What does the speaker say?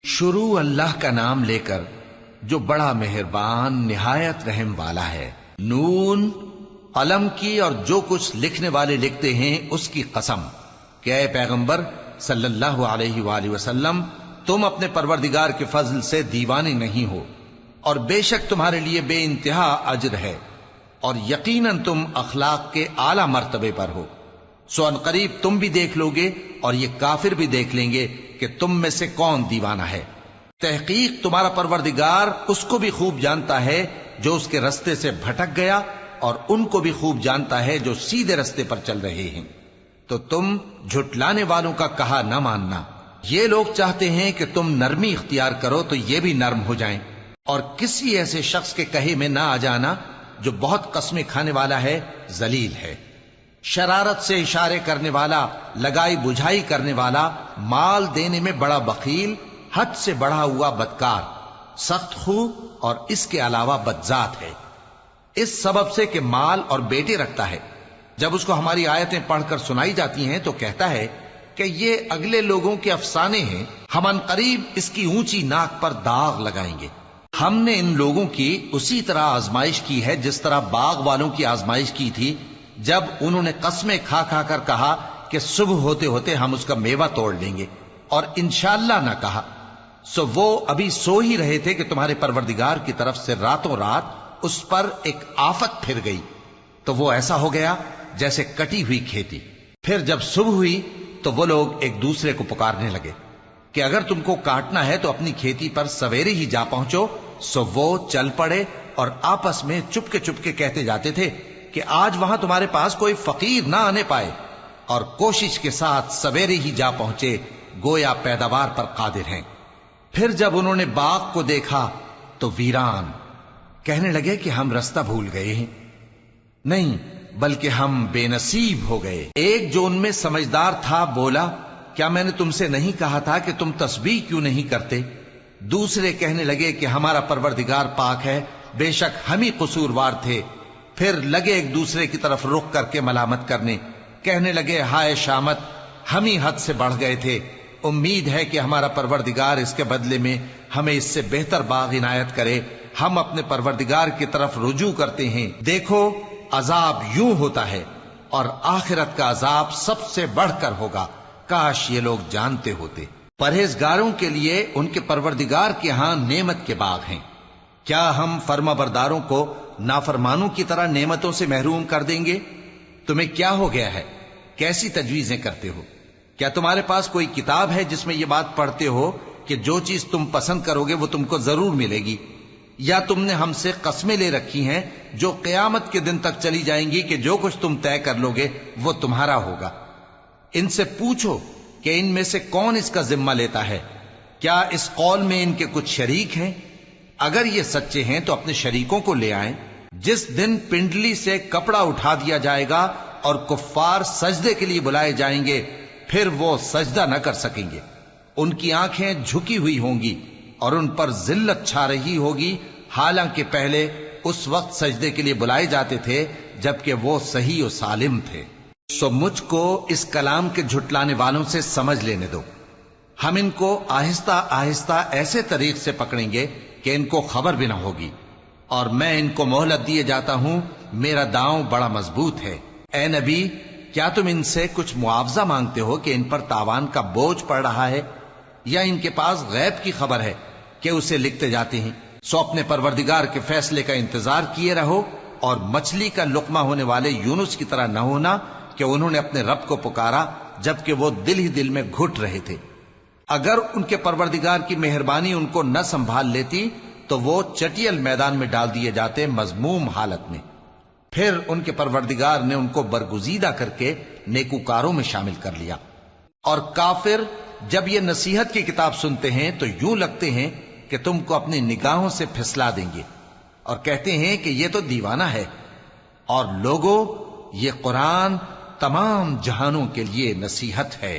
شروع اللہ کا نام لے کر جو بڑا مہربان نہایت رحم والا ہے۔ نون، قلم کی اور جو کچھ لکھنے والے لکھتے ہیں اس کی قسم کہ اے پیغمبر صلی اللہ علیہ وآلہ وسلم، تم اپنے پروردگار کے فضل سے دیوانے نہیں ہو، اور بے شک تمہارے لیے بے انتہا اجر ہے، اور یقیناً تم اخلاق کے اعلی مرتبے پر ہو۔ سو ان قریب تم بھی دیکھ لو گے اور یہ کافر بھی دیکھ لیں گے کہ تم میں سے کون دیوانہ ہے۔ تحقیق تمہارا پروردگار اس کو بھی خوب جانتا ہے جو اس کے رستے سے بھٹک گیا، اور ان کو بھی خوب جانتا ہے جو سیدھے رستے پر چل رہے ہیں۔ تو تم جھٹلانے والوں کا کہا نہ ماننا۔ یہ لوگ چاہتے ہیں کہ تم نرمی اختیار کرو تو یہ بھی نرم ہو جائیں، اور کسی ایسے شخص کے کہے میں نہ آ جانا جو بہت قسمیں کھانے والا ہے، ذلیل ہے، شرارت سے اشارے کرنے والا، لگائی بجھائی کرنے والا، مال دینے میں بڑا بخیل، حد سے بڑھا ہوا بدکار، سخت خو اور اس کے علاوہ بدذات ہے، اس سبب سے کہ مال اور بیٹے رکھتا ہے۔ جب اس کو ہماری آیتیں پڑھ کر سنائی جاتی ہیں تو کہتا ہے کہ یہ اگلے لوگوں کے افسانے ہیں، ہم ان قریب اس کی اونچی ناک پر داغ لگائیں گے۔ ہم نے ان لوگوں کی اسی طرح آزمائش کی ہے جس طرح باغ والوں کی آزمائش کی تھی، جب انہوں نے قسمیں کھا کھا کر کہا کہ صبح ہوتے ہوتے ہم اس کا میوہ توڑ لیں گے، اور انشاءاللہ نہ کہا۔ سو وہ ابھی سو ہی رہے تھے کہ تمہارے پروردگار کی طرف سے راتوں رات اس پر ایک آفت پھر گئی، تو وہ ایسا ہو گیا جیسے کٹی ہوئی کھیتی۔ پھر جب صبح ہوئی تو وہ لوگ ایک دوسرے کو پکارنے لگے کہ اگر تم کو کاٹنا ہے تو اپنی کھیتی پر سویرے ہی جا پہنچو۔ سو وہ چل پڑے اور آپس میں چپکے کہتے جاتے تھے کہ آج وہاں تمہارے پاس کوئی فقیر نہ آنے پائے، اور کوشش کے ساتھ سویرے ہی جا پہنچے، گویا پیداوار پر قادر ہیں۔ پھر جب انہوں نے باغ کو دیکھا تو ویران، کہنے لگے کہ ہم رستہ بھول گئے ہیں، نہیں بلکہ ہم بے نصیب ہو گئے۔ ایک جو ان میں سمجھدار تھا بولا، کیا میں نے تم سے نہیں کہا تھا کہ تم تسبیح کیوں نہیں کرتے؟ دوسرے کہنے لگے کہ ہمارا پروردگار پاک ہے، بے شک ہم ہی قصوروار تھے۔ پھر لگے ایک دوسرے کی طرف رخ کر کے ملامت کرنے، کہنے لگے ہائے شامت، ہم ہی حد سے بڑھ گئے تھے، امید ہے کہ ہمارا پروردگار اس کے بدلے میں ہمیں اس سے بہتر باغ عنایت کرے۔ ہم اپنے پروردگار کی طرف رجوع کرتے ہیں، دیکھو عذاب یوں ہوتا ہے، اور آخرت کا عذاب سب سے بڑھ کر ہوگا، کاش یہ لوگ جانتے ہوتے۔ پرہیزگاروں کے لیے ان کے پروردگار کے ہاں نعمت کے باغ ہیں۔ کیا ہم فرما برداروں کو نافرمانوں کی طرح نعمتوں سے محروم کر دیں گے؟ تمہیں کیا ہو گیا ہے؟ کیسی تجویزیں کرتے ہو؟ کیا تمہارے پاس کوئی کتاب ہے جس میں یہ بات پڑھتے ہو کہ جو چیز تم پسند کرو گے وہ تم کو ضرور ملے گی؟ یا تم نے ہم سے قسمیں لے رکھی ہیں جو قیامت کے دن تک چلی جائیں گی کہ جو کچھ تم طے کر لو گے وہ تمہارا ہوگا؟ ان سے پوچھو کہ ان میں سے کون اس کا ذمہ لیتا ہے؟ کیا اس قول میں ان کے کچھ شریک ہیں؟ اگر یہ سچے ہیں تو اپنے شریکوں کو لے آئیں۔ جس دن پنڈلی سے کپڑا اٹھا دیا جائے گا اور کفار سجدے کے لیے بلائے جائیں گے، پھر وہ سجدہ نہ کر سکیں گے، ان کی آنکھیں جھکی ہوئی ہوں گی اور ان پر ذلت چھا رہی ہوگی، حالانکہ پہلے اس وقت سجدے کے لیے بلائے جاتے تھے جبکہ وہ صحیح و سالم تھے۔ سو مجھ کو اس کلام کے جھٹلانے والوں سے سمجھ لینے دو، ہم ان کو آہستہ آہستہ ایسے طریق سے پکڑیں گے کہ ان کو خبر بھی نہ ہوگی، اور میں ان کو مہلت دیے جاتا ہوں، میرا داؤں بڑا مضبوط ہے۔ اے نبی، کیا تم ان سے کچھ معاوضہ مانگتے ہو کہ ان پر تاوان کا بوجھ پڑ رہا ہے، یا ان کے پاس غیب کی خبر ہے کہ اسے لکھتے جاتے ہیں؟ سو اپنے پروردگار کے فیصلے کا انتظار کیے رہو، اور مچھلی کا لقمہ ہونے والے یونس کی طرح نہ ہونا کہ انہوں نے اپنے رب کو پکارا جبکہ وہ دل ہی دل میں گھٹ رہے تھے۔ اگر ان کے پروردگار کی مہربانی ان کو نہ سنبھال لیتی تو وہ چٹیل میدان میں ڈال دیے جاتے مذموم حالت میں۔ پھر ان کے پروردگار نے ان کو برگزیدہ کر کے نیکوکاروں میں شامل کر لیا۔ اور کافر جب یہ نصیحت کی کتاب سنتے ہیں تو یوں لگتے ہیں کہ تم کو اپنی نگاہوں سے پھسلا دیں گے، اور کہتے ہیں کہ یہ تو دیوانہ ہے۔ اور لوگوں، یہ قرآن تمام جہانوں کے لیے نصیحت ہے۔